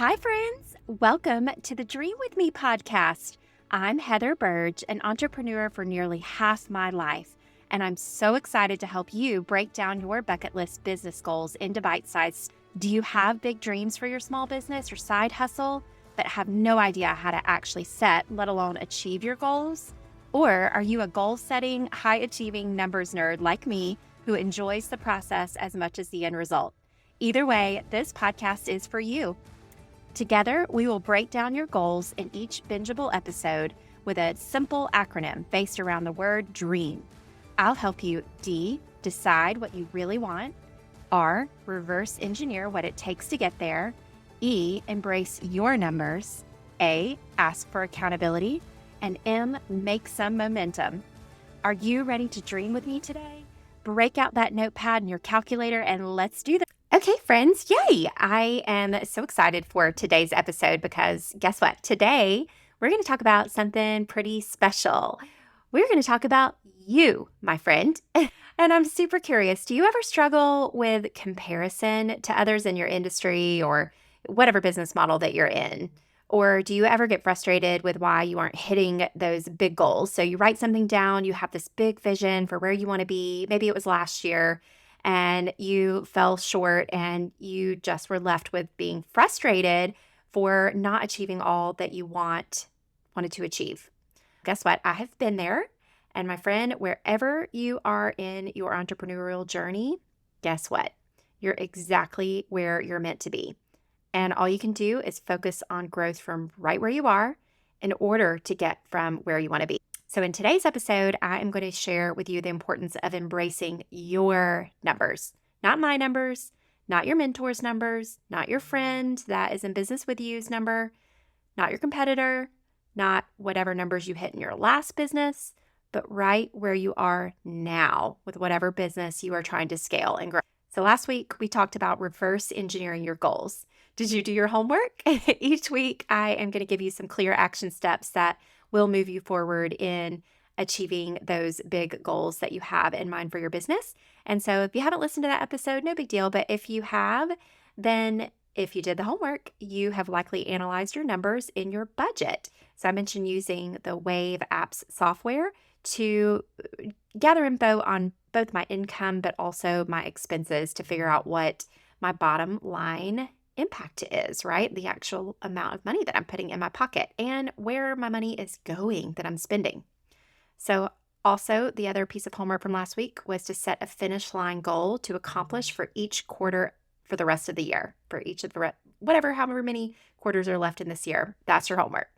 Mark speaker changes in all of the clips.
Speaker 1: Hi, friends. Welcome to the Dream With Me podcast. I'm Heather Burge, an entrepreneur for nearly half my life, and I'm so excited to help you break down your bucket list business goals into bite size. Do you have big dreams for your small business or side hustle, but have no idea how to actually set, let alone achieve your goals? Or are you a goal-setting, high-achieving numbers nerd like me who enjoys the process as much as the end result? Either way, this podcast is for you. Together, we will break down your goals in each bingeable episode with a simple acronym based around the word DREAM. I'll help you D, decide what you really want, R, reverse engineer what it takes to get there, E, embrace your numbers, A, ask for accountability, and M, make some momentum. Are you ready to dream with me today? Break out that notepad and your calculator and let's do this. Okay, friends, yay! I am so excited for today's episode because guess what? Today, we're going to talk about something pretty special. We're going to talk about you, my friend. And I'm super curious, do you ever struggle with comparison to others in your industry or whatever business model that you're in? Or do you ever get frustrated with why you aren't hitting those big goals? So you write something down, you have this big vision for where you want to be. Maybe it was last year and you fell short and you just were left with being frustrated for not achieving all that you wanted to achieve. Guess what? I have been there. And my friend, wherever you are in your entrepreneurial journey, guess what? You're exactly where you're meant to be. And all you can do is focus on growth from right where you are in order to get from where you want to be. So in today's episode, I am going to share with you the importance of embracing your numbers, not my numbers, not your mentor's numbers, not your friend that is in business with you's number, not your competitor, not whatever numbers you hit in your last business, but right where you are now with whatever business you are trying to scale and grow. So last week, we talked about reverse engineering your goals. Did you do your homework? Each week, I am going to give you some clear action steps that will move you forward in achieving those big goals that you have in mind for your business. And so if you haven't listened to that episode, no big deal. But if you have, then if you did the homework, you have likely analyzed your numbers in your budget. So I mentioned using the Wave apps software to gather info on both my income, but also my expenses to figure out what my bottom line impact is, right? The actual amount of money that I'm putting in my pocket and where my money is going that I'm spending. So also the other piece of homework from last week was to set a finish line goal to accomplish for each quarter for the rest of the year, for each of the however many quarters are left in this year. That's your homework.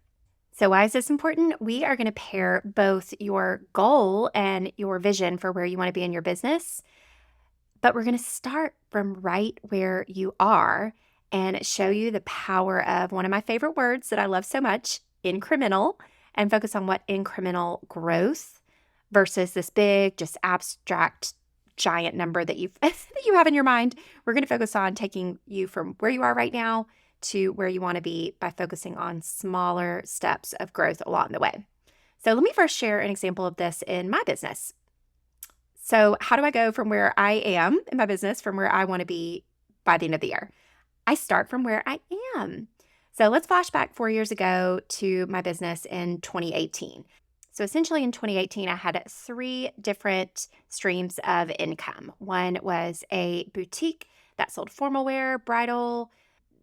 Speaker 1: So why is this important? We are going to pair both your goal and your vision for where you want to be in your business, but we're going to start from right where you are and show you the power of one of my favorite words that I love so much, incremental, and focus on what incremental growth versus this big, just abstract, giant number that that you have in your mind. We're going to focus on taking you from where you are right now to where you want to be by focusing on smaller steps of growth along the way. So let me first share an example of this in my business. So how do I go from where I am in my business from where I want to be by the end of the year? I start from where I am. So let's flash back 4 years ago to my business in 2018. So essentially in 2018, I had 3 different streams of income. One was a boutique that sold formal wear, bridal,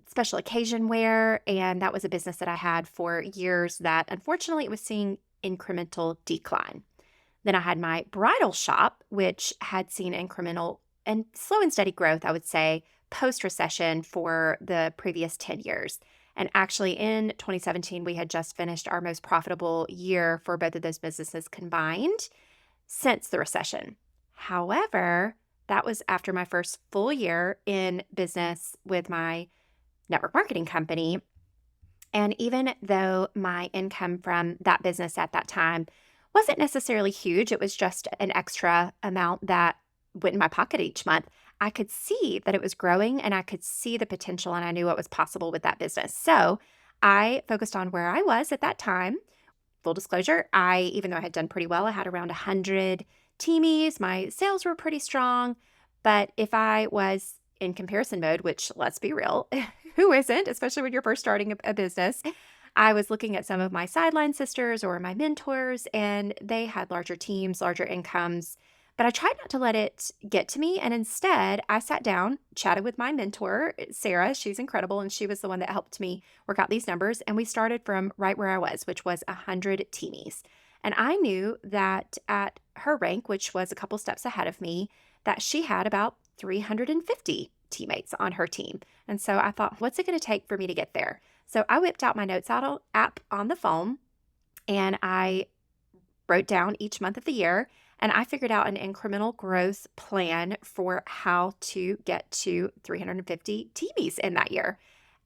Speaker 1: special occasion wear, and that was a business that I had for years that unfortunately it was seeing incremental decline. Then I had my bridal shop, which had seen incremental and slow and steady growth, I would say, post-recession for the previous 10 years. And actually in 2017, we had just finished our most profitable year for both of those businesses combined since the recession. However, that was after my first full year in business with my network marketing company. And even though my income from that business at that time wasn't necessarily huge, it was just an extra amount that went in my pocket each month, I could see that it was growing and I could see the potential and I knew what was possible with that business. So I focused on where I was at that time. Full disclosure, even though I had done pretty well, I had around 100 teamies. My sales were pretty strong. But if I was in comparison mode, which let's be real, who isn't, especially when you're first starting a business. I was looking at some of my sideline sisters or my mentors, and they had larger teams, larger incomes. But I tried not to let it get to me. And instead, I sat down, chatted with my mentor, Sarah. She's incredible. And she was the one that helped me work out these numbers. And we started from right where I was, which was 100 teamies. And I knew that at her rank, which was a couple steps ahead of me, that she had about 350 teammates on her team. And so I thought, what's it going to take for me to get there? So I whipped out my Notes app on the phone and I wrote down each month of the year, and I figured out an incremental growth plan for how to get to 350 teamies in that year.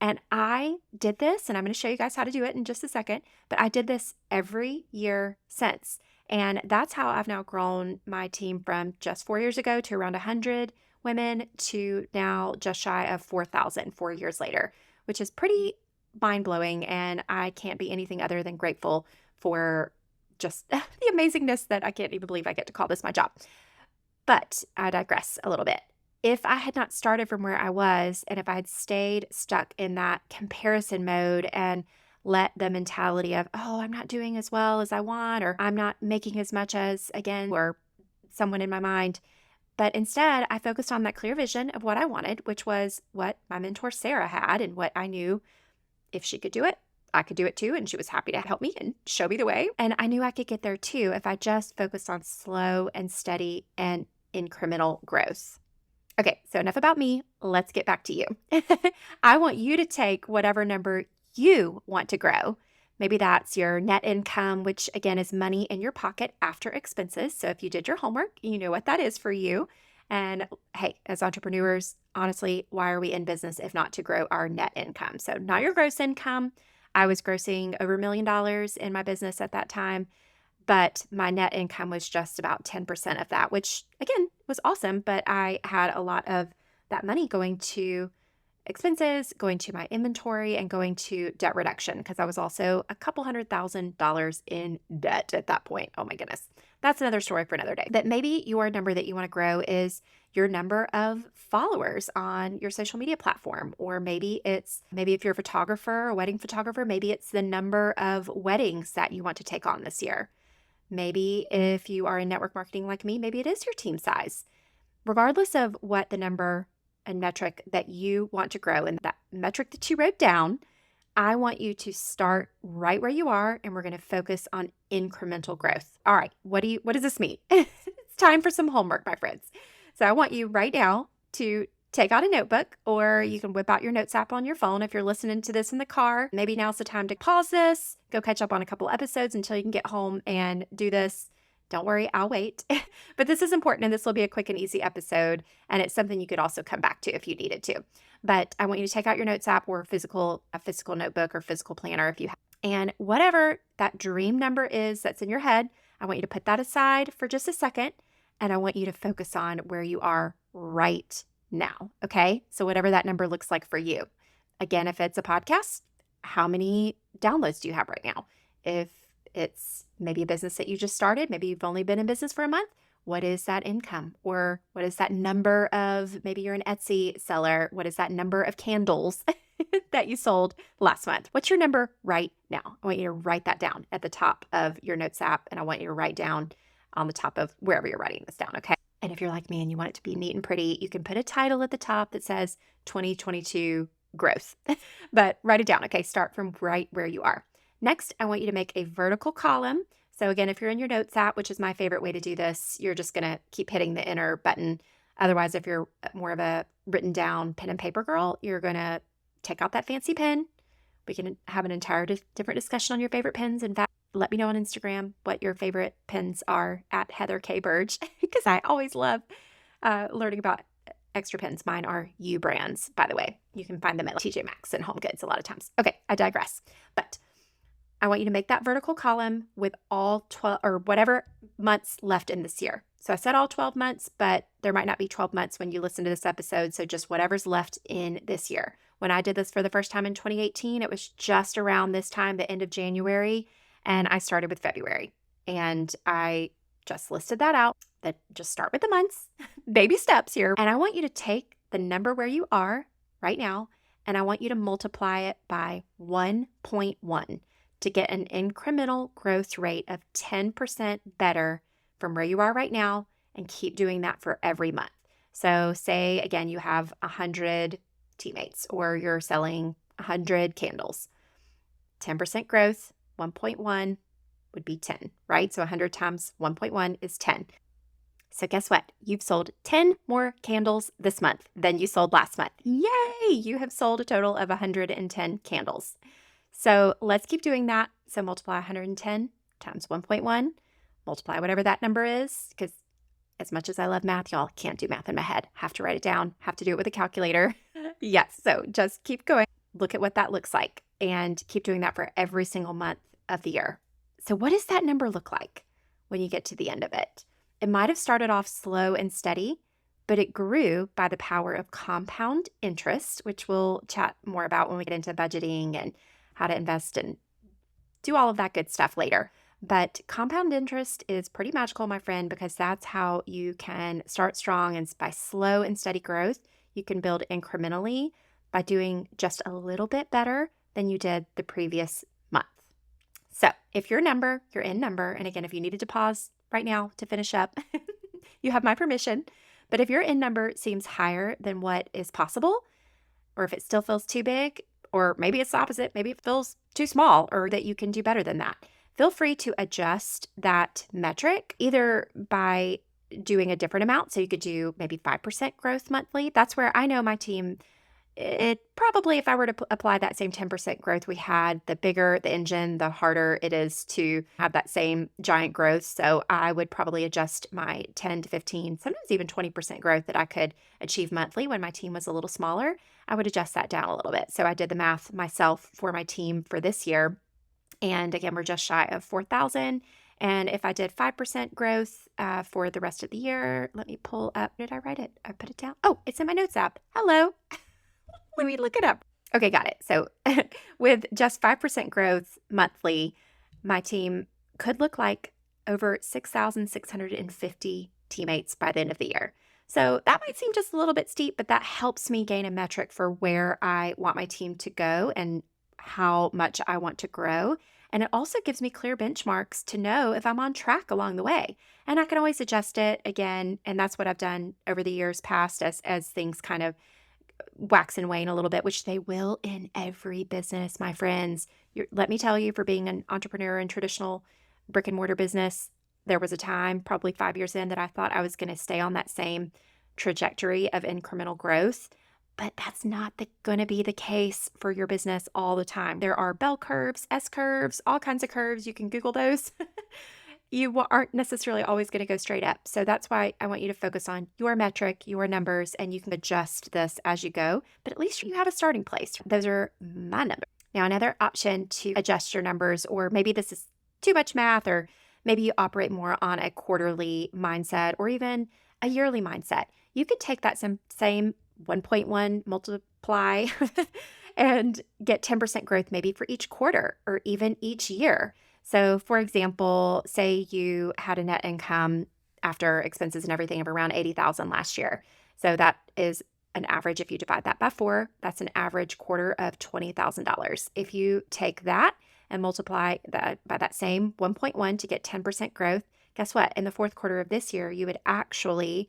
Speaker 1: And I did this, and I'm going to show you guys how to do it in just a second, but I did this every year since. And that's how I've now grown my team from just 4 years ago to around 100 women to now just shy of 4,000 4 years later, which is pretty mind-blowing. And I can't be anything other than grateful for just the amazingness that I can't even believe I get to call this my job. But I digress a little bit. If I had not started from where I was, and if I had stayed stuck in that comparison mode and let the mentality of, oh, I'm not doing as well as I want, or I'm not making as much as, again, or someone in my mind. But instead, I focused on that clear vision of what I wanted, which was what my mentor Sarah had and what I knew if she could do it, I could do it too. And she was happy to help me and show me the way. And I knew I could get there too if I just focused on slow and steady and incremental growth. Okay, so enough about me. Let's get back to you. I want you to take whatever number you want to grow. Maybe that's your net income, which again is money in your pocket after expenses. So if you did your homework, you know what that is for you. And hey, as entrepreneurs, honestly, why are we in business if not to grow our net income? So not your gross income. I was grossing over $1 million in my business at that time, but my net income was just about 10% of that, which again was awesome. But I had a lot of that money going to expenses, going to my inventory, and going to debt reduction because I was also a couple $100,000 in debt at that point. Oh my goodness. That's another story for another day. But maybe your number that you want to grow is your number of followers on your social media platform. Or maybe if you're a photographer, a wedding photographer, maybe it's the number of weddings that you want to take on this year. Maybe if you are in network marketing like me, maybe it is your team size. Regardless of what the number and metric that you want to grow and that metric that you wrote down, I want you to start right where you are, and we're going to focus on incremental growth. All right, what does this mean? It's time for some homework, my friends. So I want you right now to take out a notebook, or you can whip out your Notes app on your phone if you're listening to this in the car. Maybe now's the time to pause this, go catch up on a couple episodes until you can get home and do this. Don't worry, I'll wait. But this is important, and this will be a quick and easy episode, and it's something you could also come back to if you needed to. But I want you to take out your Notes app or a physical notebook or physical planner if you have. And whatever that dream number is that's in your head, I want you to put that aside for just a second, and I want you to focus on where you are right now, okay? So whatever that number looks like for you. Again, if it's a podcast, how many downloads do you have right now? If it's maybe a business that you just started, maybe you've only been in business for a month, what is that income? Or what is that number of, maybe you're an Etsy seller, what is that number of candles that you sold last month? What's your number right now? I want you to write that down at the top of your Notes app, and I want you to write down on the top of wherever you're writing this down, okay? And if you're like me and you want it to be neat and pretty, you can put a title at the top that says 2022 growth, but write it down, okay? Start from right where you are. Next, I want you to make a vertical column. So again, if you're in your Notes app, which is my favorite way to do this, you're just going to keep hitting the enter button. Otherwise, if you're more of a written down pen and paper girl, you're going to take out that fancy pen. We can have an entire different discussion on your favorite pens. In fact, let me know on Instagram what your favorite pens are at Heather K. Burge, because I always love learning about extra pens. Mine are U brands, by the way. You can find them at TJ Maxx and Home Goods a lot of times. Okay, I digress. But I want you to make that vertical column with all 12 or whatever months left in this year. So I said all 12 months, but there might not be 12 months when you listen to this episode. So just whatever's left in this year. When I did this for the first time in 2018, it was just around this time, the end of January, and I started with February. And I just listed that out. That just start with the months, baby steps here. And I want you to take the number where you are right now and I want you to multiply it by 1.1 to get an incremental growth rate of 10% better from where you are right now, and keep doing that for every month. So say, again, you have 100 teammates or you're selling 100 candles. 10% growth, 1.1 would be 10, right? So 100 times 1.1 is 10. So guess what? You've sold 10 more candles this month than you sold last month. Yay! You have sold a total of 110 candles. So let's keep doing that. So multiply 110 times 1.1, multiply whatever that number is, because as much as I love math, y'all, can't do math in my head. Have to write it down, have to do it with a calculator. Yes, so just keep going. Look at what that looks like and keep doing that for every single month of the year. So what does that number look like when you get to the end of it? It might have started off slow and steady, but it grew by the power of compound interest, which we'll chat more about when we get into budgeting and how to invest and do all of that good stuff later. But compound interest is pretty magical, my friend, because that's how you can start strong, and by slow and steady growth, you can build incrementally by doing just a little bit better than you did the previous month. So if your number, your end number, and again, if you needed to pause right now to finish up, you have my permission. But if your end number seems higher than what is possible, or if it still feels too big, or maybe it's the opposite, maybe it feels too small, or that you can do better than that, feel free to adjust that metric either by doing a different amount. So you could do maybe 5% growth monthly. That's where I know my team, it probably, if I were to apply that same 10% growth we had, the bigger the engine, the harder it is to have that same giant growth. So I would probably adjust my 10 to 15, sometimes even 20% growth that I could achieve monthly when my team was a little smaller. I would adjust that down a little bit. So I did the math myself for my team for this year. And again, we're just shy of 4,000. And if I did 5% growth for the rest of the year, let me pull up. Did I write it? I put it down. Oh, it's in my notes app. Hello. Let me look it up. Okay, got it. So with just 5% growth monthly, my team could look like over 6,650 teammates by the end of the year. So that might seem just a little bit steep, but that helps me gain a metric for where I want my team to go and how much I want to grow. And it also gives me clear benchmarks to know if I'm on track along the way. And I can always adjust it again. And that's what I've done over the years past as things kind of wax and wane a little bit, which they will in every business, my friends. Let me tell you, for being an entrepreneur in traditional brick and mortar business, there was a time, probably 5 years in, that I thought I was going to stay on that same trajectory of incremental growth. But that's not going to be the case for your business all the time. There are bell curves, S curves, all kinds of curves. You can Google those. You aren't necessarily always going to go straight up. So that's why I want you to focus on your metric, your numbers, and you can adjust this as you go. But at least you have a starting place. Those are my numbers. Now, another option to adjust your numbers, or maybe this is too much math, or maybe you operate more on a quarterly mindset or even a yearly mindset. You could take that same 1.1 multiply and get 10% growth maybe for each quarter or even each year. So for example, say you had a net income after expenses and everything of around $80,000 last year. So that is an average. If you divide that by 4, that's an average quarter of $20,000. If you take that and multiply that by that same 1.1 to get 10% growth, guess what? In the fourth quarter of this year, you would actually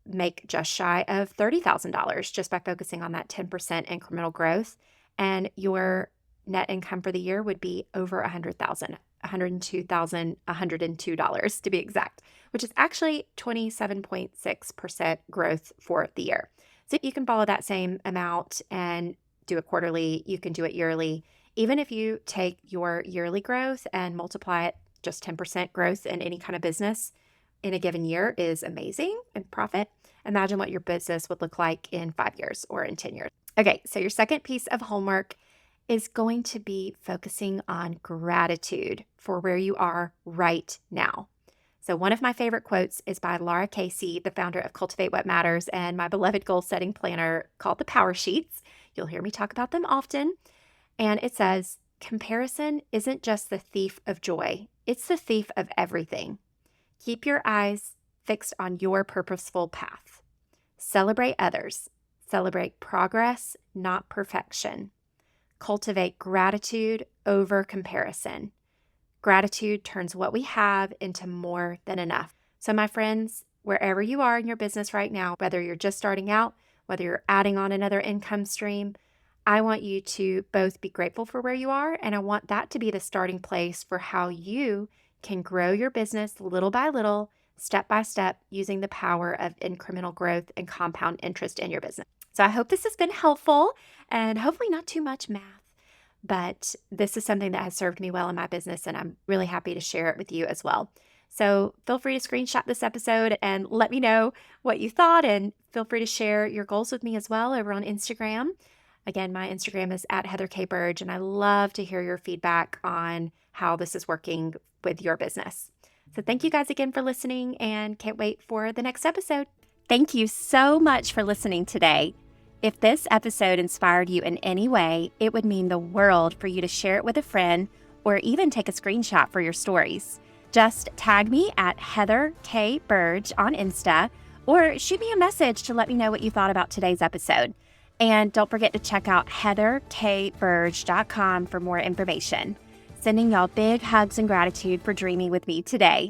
Speaker 1: make just shy of $30,000 just by focusing on that 10% incremental growth. And your net income for the year would be over $100,000, $102,102 to be exact, which is actually 27.6% growth for the year. So you can follow that same amount and do it quarterly. You can do it yearly. Even if you take your yearly growth and multiply it, just 10% growth in any kind of business in a given year is amazing in profit. Imagine what your business would look like in 5 years or in 10 years. Okay, so your second piece of homework is going to be focusing on gratitude for where you are right now. So one of my favorite quotes is by Laura Casey, the founder of Cultivate What Matters and my beloved goal-setting planner called the Power Sheets. You'll hear me talk about them often. And it says, comparison isn't just the thief of joy. It's the thief of everything. Keep your eyes fixed on your purposeful path. Celebrate others. Celebrate progress, not perfection. Cultivate gratitude over comparison. Gratitude turns what we have into more than enough. So my friends, wherever you are in your business right now, whether you're just starting out, whether you're adding on another income stream, I want you to both be grateful for where you are, and I want that to be the starting place for how you can grow your business little by little, step by step, using the power of incremental growth and compound interest in your business. So I hope this has been helpful and hopefully not too much math, but this is something that has served me well in my business, and I'm really happy to share it with you as well. So feel free to screenshot this episode and let me know what you thought, and feel free to share your goals with me as well over on Instagram. Again, my Instagram is @HeatherKBurge, and I love to hear your feedback on how this is working with your business. So thank you guys again for listening, and can't wait for the next episode. Thank you so much for listening today. If this episode inspired you in any way, it would mean the world for you to share it with a friend or even take a screenshot for your stories. Just tag me @HeatherKBurge on Insta or shoot me a message to let me know what you thought about today's episode. And don't forget to check out heatherkburge.com for more information. Sending y'all big hugs and gratitude for dreaming with me today.